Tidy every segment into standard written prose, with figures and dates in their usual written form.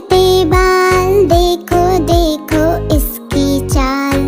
पे बाल, देखो देखो इसकी चाल।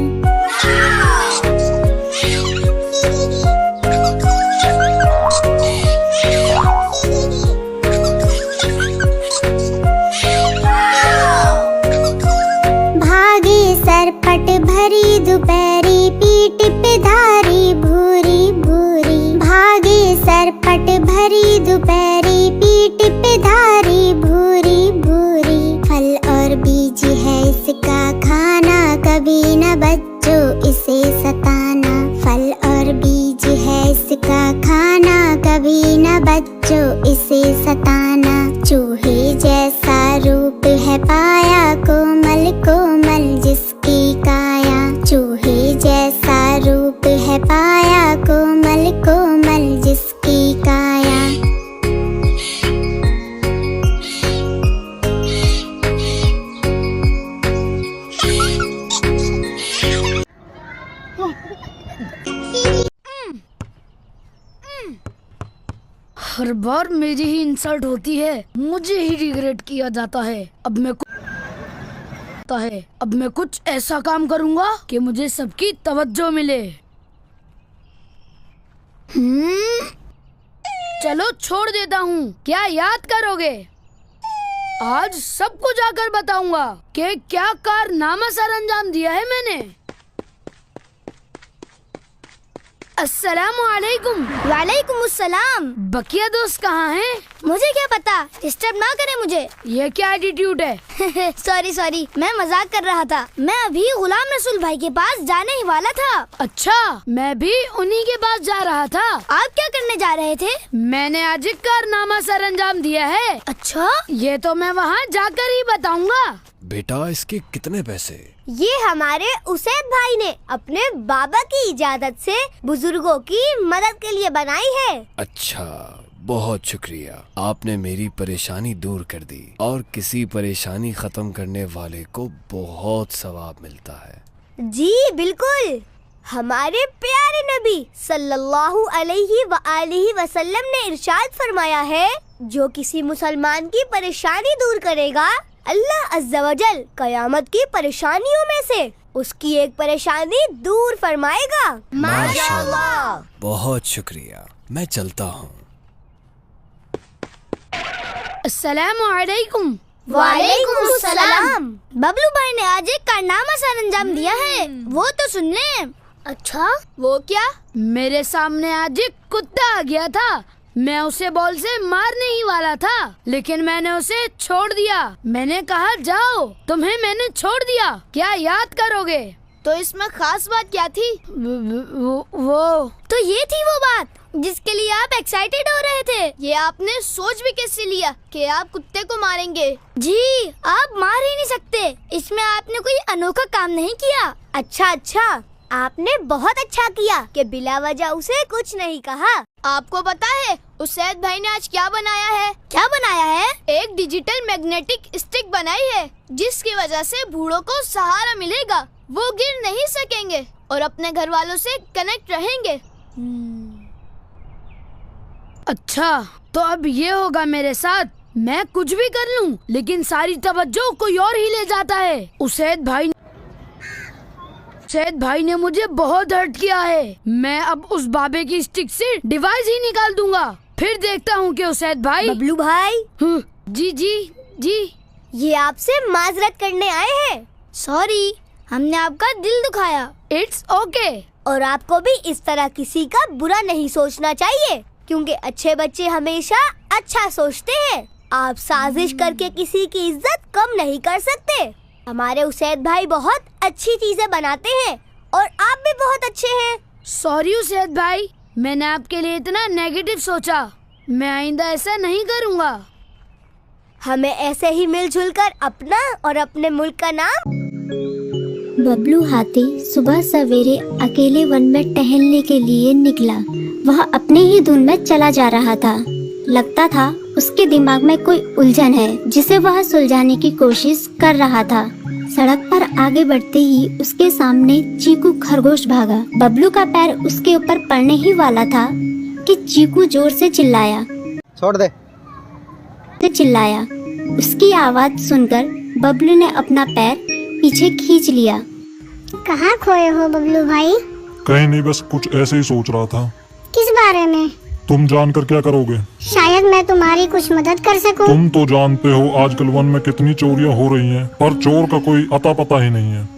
भागे सरपट भरी दोपहरी, पीठ पे धारी भूरी भूरी। भागे सरपट भरी दोपहरी, पीठ पे धारी भूरी भूरी। फल और बीज है इसका खाना, कभी न बच्चों इसे सताना। फल और बीज है इसका खाना, कभी न बच्चों इसे सताना। चूहे जैसा रूप है पाया, कोमल कोमल जिसकी काया। चूहे जैसा रूप है पाया, कोमल कोमल जिसकी काया। हर बार मेरी ही इंसल्ट होती है, मुझे ही रिग्रेट किया जाता है। अब मैं कुछ ऐसा काम करूंगा कि मुझे सबकी तवज्जो मिले। चलो छोड़ देता हूँ, क्या याद करोगे? आज सबको जाकर बताऊंगा कि क्या कारनामा सर अंजाम दिया है मैंने। अस्सलामु अलैकुम। वालेकुम अस्सलाम। बकिया दोस्त कहाँ हैं? मुझे क्या पता, डिस्टर्ब ना करे मुझे। ये क्या एटीट्यूड है? सॉरी मैं मजाक कर रहा था। मैं अभी गुलाम रसूल भाई के पास जाने ही वाला था। अच्छा, मैं भी उन्हीं के पास जा रहा था। आप क्या करने जा रहे थे? मैंने आज एक कारनामा सर अंजाम दिया है। अच्छा, ये तो मैं वहाँ जाकर ही बताऊंगा। बेटा इसके कितने पैसे? ये हमारे उसैद भाई ने अपने बाबा की इजाजत से बुजुर्गों की मदद के लिए बनाई है। अच्छा, बहुत शुक्रिया, आपने मेरी परेशानी दूर कर दी। और किसी परेशानी खत्म करने वाले को बहुत सवाब मिलता है। जी बिल्कुल, हमारे प्यारे नबी सल्लल्लाहु अलैहि वआलिहि वसल्लम ने इरशाद फरमाया है, जो किसी मुसलमान की परेशानी दूर करेगा, अल्लाह अज़्ज़ा वजल कयामत की परेशानियों में से उसकी एक परेशानी दूर फरमाएगा। माशाअल्लाह। बहुत शुक्रिया, मैं चलता हूँ। अस्सलामु अलैकुम। वालेकुम अस्सलाम। बबलू भाई ने आज एक कारनामा सर अंजाम दिया है, वो तो सुन ले। अच्छा, वो क्या? मेरे सामने आज एक कुत्ता आ गया था। मैं उसे बॉल से मारने ही वाला था, लेकिन मैंने उसे छोड़ दिया। मैंने कहा जाओ, तुम्हें मैंने छोड़ दिया, क्या याद करोगे? तो इसमें खास बात क्या थी? वो तो ये थी वो बात जिसके लिए आप एक्साइटेड हो रहे थे। ये आपने सोच भी कैसे लिया कि आप कुत्ते को मारेंगे? जी, आप मार ही नहीं सकते, इसमें आपने कोई अनोखा काम नहीं किया। अच्छा, आपने बहुत अच्छा किया कि बिला वजह उसे कुछ नहीं कहा। आपको पता है उसैद भाई ने आज क्या बनाया है? क्या बनाया है? एक डिजिटल मैग्नेटिक स्टिक बनाई है, जिसकी वजह से बूढ़ों को सहारा मिलेगा। वो गिर नहीं सकेंगे और अपने घर वालों से कनेक्ट रहेंगे। अच्छा, तो अब ये होगा मेरे साथ। मैं कुछ भी कर लूं, लेकिन सारी तवज्जो कोई और ही ले जाता है। उसैद भाई ने मुझे बहुत हर्ट किया है। मैं अब उस बाबे की स्टिक से डिवाइस ही निकाल दूंगा। फिर देखता हूँ कि उसैद भाई। बबलू भाई। जी, ये आपसे माजरत करने आए हैं। सॉरी, हमने आपका दिल दुखाया। It's okay. और आपको भी इस तरह किसी का बुरा नहीं सोचना चाहिए, क्योंकि अच्छे बच्चे हमेशा अच्छा सोचते हैं। आप साजिश करके किसी की इज्जत कम नहीं कर सकते। हमारे उसैद भाई बहुत अच्छी चीजें बनाते हैं और आप भी बहुत अच्छे हैं। सॉरी उसैद भाई, मैंने आपके लिए इतना नेगेटिव सोचा। मैं आइंदा ऐसा नहीं करूँगा। हमें ऐसे ही मिलजुल कर अपना और अपने मुल्क का नाम। बबलू हाथी सुबह सवेरे अकेले वन में टहलने के लिए निकला। वह अपने ही धुन में चला जा रहा था। लगता था उसके दिमाग में कोई उलझन है, जिसे वह सुलझाने की कोशिश कर रहा था। सड़क पर आगे बढ़ते ही उसके सामने चीकू खरगोश भागा। बबलू का पैर उसके ऊपर पड़ने ही वाला था कि चीकू जोर से चिल्लाया। छोड़ दे। चिल्लाया। उसकी आवाज सुनकर बबलू ने अपना पैर पीछे खींच लिया। कहाँ खोए हो बबलू भाई? कहीं नहीं, बस कुछ ऐसे ही सोच रहा था। किस बारे में? तुम जानकर क्या करोगे? शायद मैं तुम्हारी कुछ मदद कर सकूं। तुम तो जानते हो आजकल वन में कितनी चोरियां हो रही हैं, पर चोर का कोई अता पता ही नहीं है।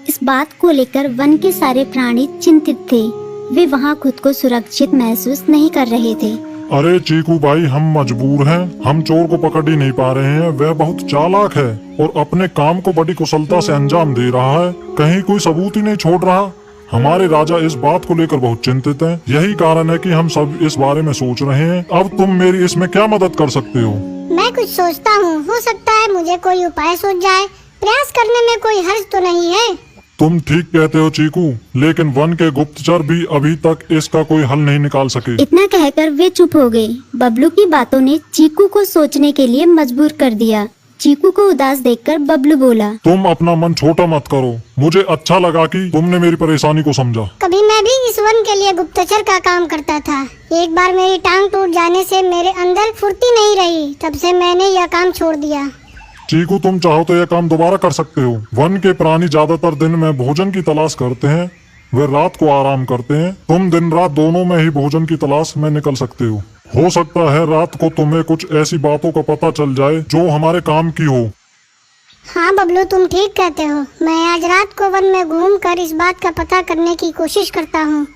इस बात को लेकर वन के सारे प्राणी चिंतित थे। वे वहाँ खुद को सुरक्षित महसूस नहीं कर रहे थे। अरे चीकू भाई, हम मजबूर हैं। हम चोर को पकड़ ही नहीं पा रहे हैं। वह बहुत चालाक है और अपने काम को बड़ी कुशलता से अंजाम दे रहा है। कहीं कोई सबूत ही नहीं छोड़ रहा। हमारे राजा इस बात को लेकर बहुत चिंतित हैं। यही कारण है कि हम सब इस बारे में सोच रहे हैं। अब तुम मेरी इसमें क्या मदद कर सकते हो? मैं कुछ सोचता हूँ, हो सकता है मुझे कोई उपाय सूझ जाए। प्रयास करने में कोई हर्ज तो नहीं है। तुम ठीक कहते हो चीकू, लेकिन वन के गुप्तचर भी अभी तक इसका कोई हल नहीं निकाल सके। इतना कहकर वे चुप हो गए। बबलू की बातों ने चीकू को सोचने के लिए मजबूर कर दिया। चीकू को उदास देखकर बबलू बोला, तुम अपना मन छोटा मत करो। मुझे अच्छा लगा कि तुमने मेरी परेशानी को समझा। कभी मैं भी इस वन के लिए गुप्तचर का काम करता था। एक बार मेरी टांग टूट जाने से मेरे अंदर फुर्ती नहीं रही। तब से मैंने यह काम छोड़ दिया। चीकू, तुम चाहो तो यह काम दोबारा कर सकते हो। वन के प्राणी ज्यादातर दिन में भोजन की तलाश करते हैं, वे रात को आराम करते हैं। तुम दिन रात दोनों में ही भोजन की तलाश में निकल सकते हो। हो सकता है रात को तुम्हें कुछ ऐसी बातों का पता चल जाए जो हमारे काम की हो। हाँ बबलू, तुम ठीक कहते हो। मैं आज रात को वन में घूम कर इस बात का पता करने की कोशिश करता हूँ।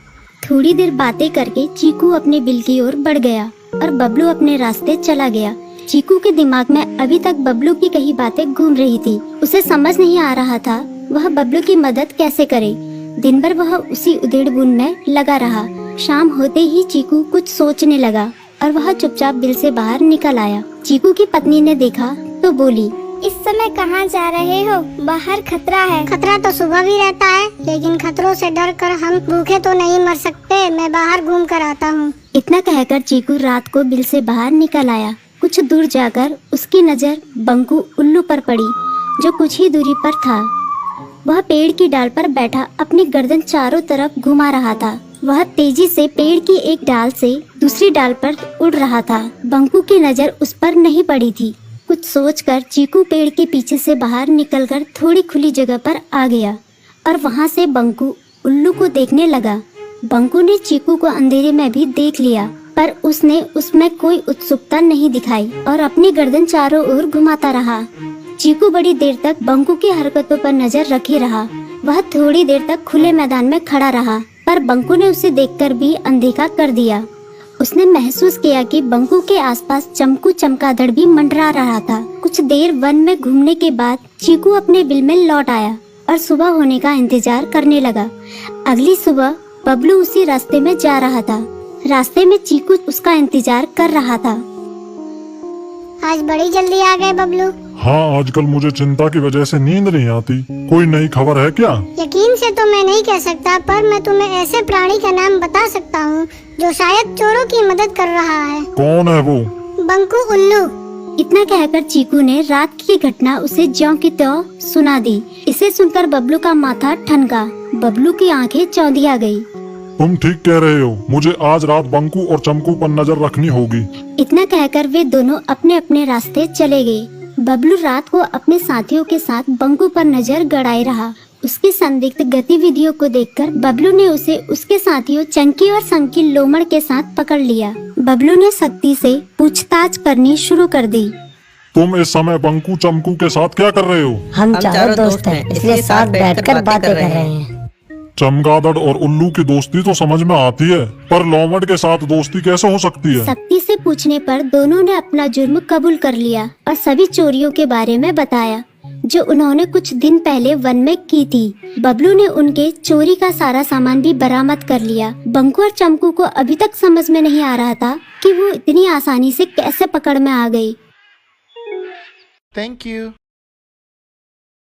थोड़ी देर बातें करके चीकू अपने बिल की ओर बढ़ गया और बबलू अपने रास्ते चला गया। चीकू के दिमाग में अभी तक बबलू की कही बातें घूम रही थी। उसे समझ नहीं आ रहा था वह बबलू की मदद कैसे करे। दिन भर वह उसी उधेड़-बुन में लगा रहा। शाम होते ही चीकू कुछ सोचने लगा और वह चुपचाप बिल से बाहर निकल आया। चीकू की पत्नी ने देखा तो बोली, इस समय कहाँ जा रहे हो? बाहर खतरा है। खतरा तो सुबह भी रहता है, लेकिन खतरों से डर कर हम भूखे तो नहीं मर सकते। मैं बाहर घूम कर आता हूँ। इतना कहकर चीकू रात को बिल से बाहर निकल आया। कुछ दूर जाकर उसकी नजर बंकू उल्लू पर पड़ी, जो कुछ ही दूरी पर था। वह पेड़ की डाल पर बैठा अपनी गर्दन चारों तरफ घुमा रहा था। वह तेजी से पेड़ की एक डाल से दूसरी डाल पर उड़ रहा था। बंकू की नजर उस पर नहीं पड़ी थी। कुछ सोचकर चीकू पेड़ के पीछे से बाहर निकलकर थोड़ी खुली जगह पर आ गया और वहां से बंकू उल्लू को देखने लगा। बंकू ने चीकू को अंधेरे में भी देख लिया, पर उसने उसमें कोई उत्सुकता नहीं दिखाई और अपनी गर्दन चारों ओर घुमाता रहा। चीकू बड़ी देर तक बंकू की हरकतों पर नजर रखे रहा। वह थोड़ी देर तक खुले मैदान में खड़ा रहा, पर बंकू ने उसे देखकर भी अनदेखा कर दिया। उसने महसूस किया कि बंकू के आसपास चमकू चमगादड़ भी मंडरा रहा था। कुछ देर वन में घूमने के बाद चीकू अपने बिल में लौट आया और सुबह होने का इंतजार करने लगा। अगली सुबह बबलू उसी रास्ते में जा रहा था। रास्ते में चीकू उसका इंतजार कर रहा था। आज बड़ी जल्दी आ गए बबलू। हाँ, आजकल मुझे चिंता की वजह से नींद नहीं आती। कोई नई खबर है क्या? यकीन से तो मैं नहीं कह सकता, पर मैं तुम्हें ऐसे प्राणी का नाम बता सकता हूँ जो शायद चोरों की मदद कर रहा है। कौन है वो? बंकू उल्लू। इतना कहकर चीकू ने रात की घटना उसे ज्यों की त्यों सुना दी। इसे सुनकर बबलू का माथा ठनका। बबलू की आंखें चौंधिया गई। तुम ठीक कह रहे हो। मुझे आज रात बंकू और चमकू पर नजर रखनी होगी। इतना कहकर वे दोनों अपने अपने रास्ते चले गए। बबलू रात को अपने साथियों के साथ बंकू पर नजर गड़ाए रहा। उसकी संदिग्ध गतिविधियों को देखकर बबलू ने उसे उसके साथियों चंकी और संकी लोमड़ के साथ पकड़ लिया। बबलू ने सख्ती से पूछताछ करनी शुरू कर दी। तुम इस समय बंकू चमकू के साथ क्या कर रहे हो? हम चारों दोस्त हैं, इसलिए साथ बैठकर बातें कर रहे हैं। चमगादड़ और उल्लू की दोस्ती तो समझ में आती है, पर लोमड़ के साथ दोस्ती कैसे हो सकती है? सख्ती से पूछने पर दोनों ने अपना जुर्म कबूल कर लिया और सभी चोरियों के बारे में बताया जो उन्होंने कुछ दिन पहले वन में की थी। बबलू ने उनके चोरी का सारा सामान भी बरामद कर लिया। बंकू और चमकू को अभी तक समझ में नहीं आ रहा था कि वो इतनी आसानी से कैसे पकड़ में आ गई। Thank you.